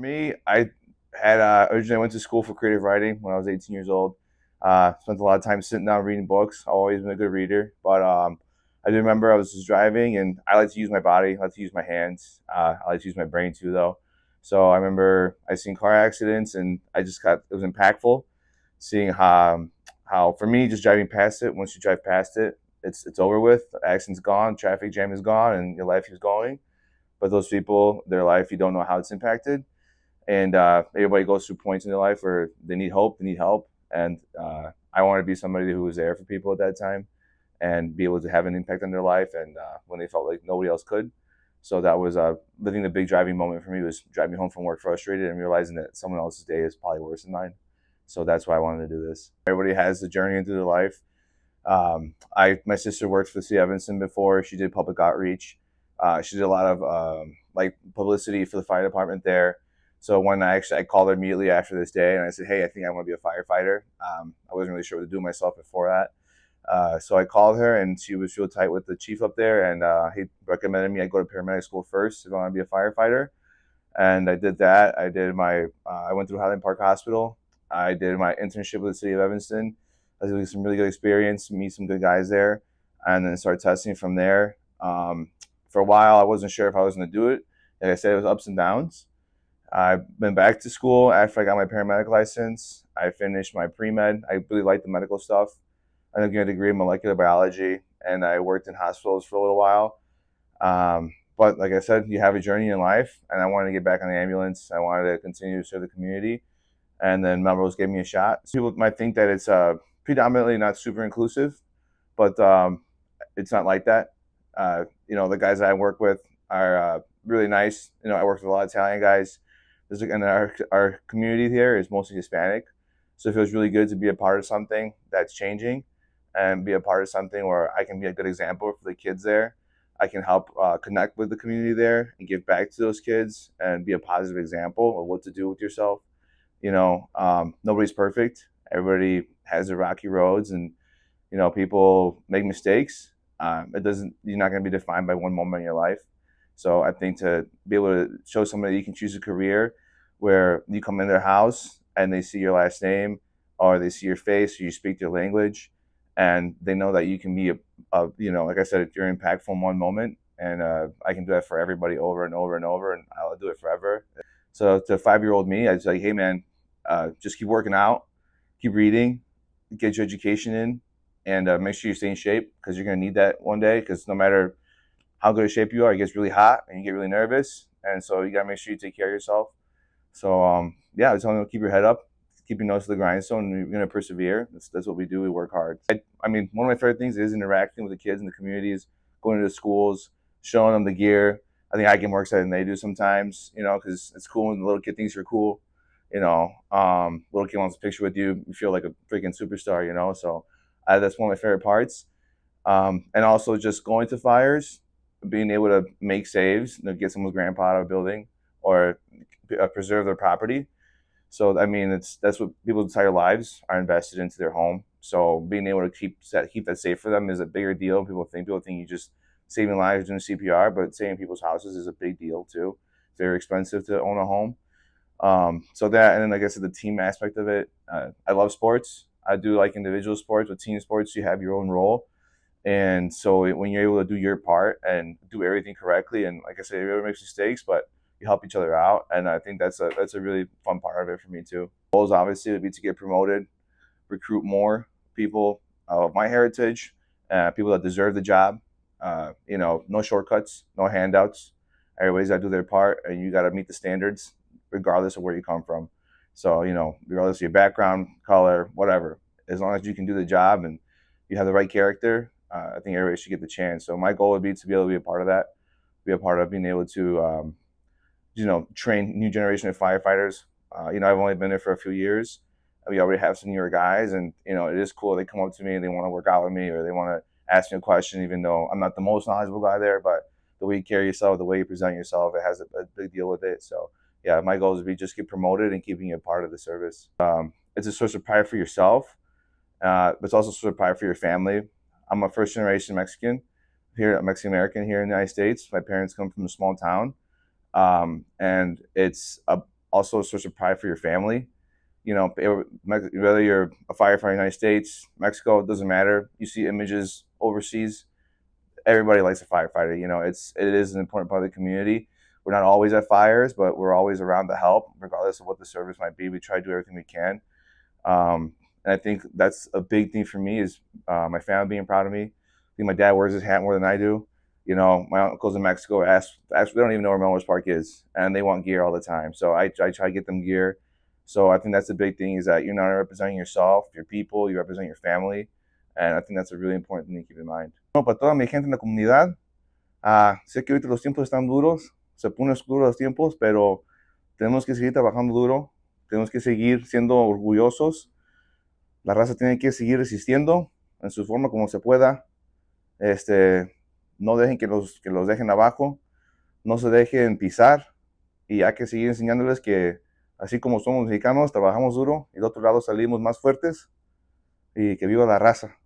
me, I had originally I went to school for creative writing when I was 18 years old. Spent a lot of time sitting down reading books. I've always been a good reader, but I do remember I was just driving, and I like to use my body. I like to use my hands. I like to use my brain too, though. So I remember I seen car accidents, and I just got it was impactful seeing how for me just driving past it. Once you drive past it, it's over with. The accident's gone, traffic jam is gone, and your life is going. But those people, their life, you don't know how it's impacted. And everybody goes through points in their life where they need hope, they need help. And I want to be somebody who was there for people at that time and be able to have an impact on their life and when they felt like nobody else could. So that was living the big driving moment for me was driving home from work frustrated and realizing that someone else's day is probably worse than mine. So that's why I wanted to do this. Everybody has a journey into their life. My sister worked for the city of Evanston before. She did public outreach. She did a lot of like publicity for the fire department there. So when I called her immediately after this day and I said, hey, I think I want to be a firefighter. I wasn't really sure what to do myself before that. So I called her and she was real tight with the chief up there and he recommended me I go to paramedic school first if I want to be a firefighter. And I did that. I went through Highland Park Hospital. I did my internship with the city of Evanston. I did some really good experience, meet some good guys there, and then start testing from there. For a while, I wasn't sure if I was going to do it. Like I said, it was ups and downs. I've been back to school after I got my paramedic license. I finished my pre-med. I really liked the medical stuff. I ended up getting a degree in molecular biology, and I worked in hospitals for a little while. But like I said, you have a journey in life, and I wanted to get back on the ambulance. I wanted to continue to serve the community, and then Melrose gave me a shot. People might think that it's predominantly not super inclusive, but it's not like that. The guys that I work with are really nice. I work with a lot of Italian guys. And our community here is mostly Hispanic. So it feels really good to be a part of something that's changing and be a part of something where I can be a good example for the kids there. I can help connect with the community there and give back to those kids and be a positive example of what to do with yourself. Nobody's perfect. Everybody has their rocky roads and, people make mistakes. You're not going to be defined by one moment in your life. So I think to be able to show somebody you can choose a career where you come in their house and they see your last name or they see your face or you speak their language and they know that you can be like I said, you're impactful in one moment and I can do that for everybody over and over and over and I'll do it forever. So to 5-year-old me, I was like, hey man, just keep working out, keep reading, get your education in and make sure you stay in shape because you're going to need that one day because no matter how good a shape you are, it gets really hot and you get really nervous. And so you got to make sure you take care of yourself. So, I just want to keep your head up, keep your nose to the grindstone, and you're going to persevere. That's what we do. We work hard. I mean, one of my favorite things is interacting with the kids in the communities, going to the schools, showing them the gear. I think I get more excited than they do sometimes, because it's cool when the little kid thinks you're cool. Little kid wants a picture with you. You feel like a freaking superstar, So that's one of my favorite parts. And also just going to fires, being able to make saves, get someone's grandpa out of a building or preserve their property. So, I mean, that's what people's entire lives are invested into their home. So being able to keep that safe for them is a bigger deal. People think you just saving lives doing CPR, but saving people's houses is a big deal too. It's very expensive to own a home. So that, and then like I said, the team aspect of it. I love sports. I do like individual sports, but team sports, you have your own role. And so when you're able to do your part and do everything correctly, and like I said, everyone makes mistakes, but you help each other out. And I think that's a really fun part of it for me too. Goals obviously would be to get promoted, recruit more people of my heritage, people that deserve the job. No shortcuts, no handouts. Everybody's got to do their part, and you got to meet the standards regardless of where you come from. So, regardless of your background, color, whatever, as long as you can do the job and you have the right character, I think everybody should get the chance. So my goal would be to be able to be a part of that, be a part of being able to, train new generation of firefighters. I've only been there for a few years. We already have some newer guys, and it is cool. They come up to me and they want to work out with me, or they want to ask me a question, even though I'm not the most knowledgeable guy there. But the way you carry yourself, the way you present yourself, it has a big deal with it. So yeah, my goal is to be just get promoted and keeping you a part of the service. It's a source of pride for yourself, but it's also a source of pride for your family. I'm a first generation Mexican Mexican American here in the United States. My parents come from a small town, and it's also a source of pride for your family. You know, whether you're a firefighter in the United States, Mexico, it doesn't matter. You see images overseas, everybody likes a firefighter. You know, it is an important part of the community. We're not always at fires, but we're always around to help, regardless of what the service might be. We try to do everything we can. And I think that's a big thing for me is my family being proud of me. I think my dad wears his hat more than I do. You know, my uncles in Mexico they don't even know where Melrose Park is, and they want gear all the time. So I try to get them gear. So I think that's the big thing is that you're not representing yourself, your people, you represent your family. And I think that's a really important thing to keep in mind. Bueno, para toda mi gente en la comunidad, sé que ahorita los tiempos están duros, se ponen oscuros los tiempos, pero tenemos que seguir trabajando duro, tenemos que seguir siendo orgullosos. La raza tiene que seguir resistiendo en su forma como se pueda. No dejen que los dejen abajo, no se dejen pisar y hay que seguir enseñándoles que así como somos mexicanos, trabajamos duro y del otro lado salimos más fuertes y que viva la raza.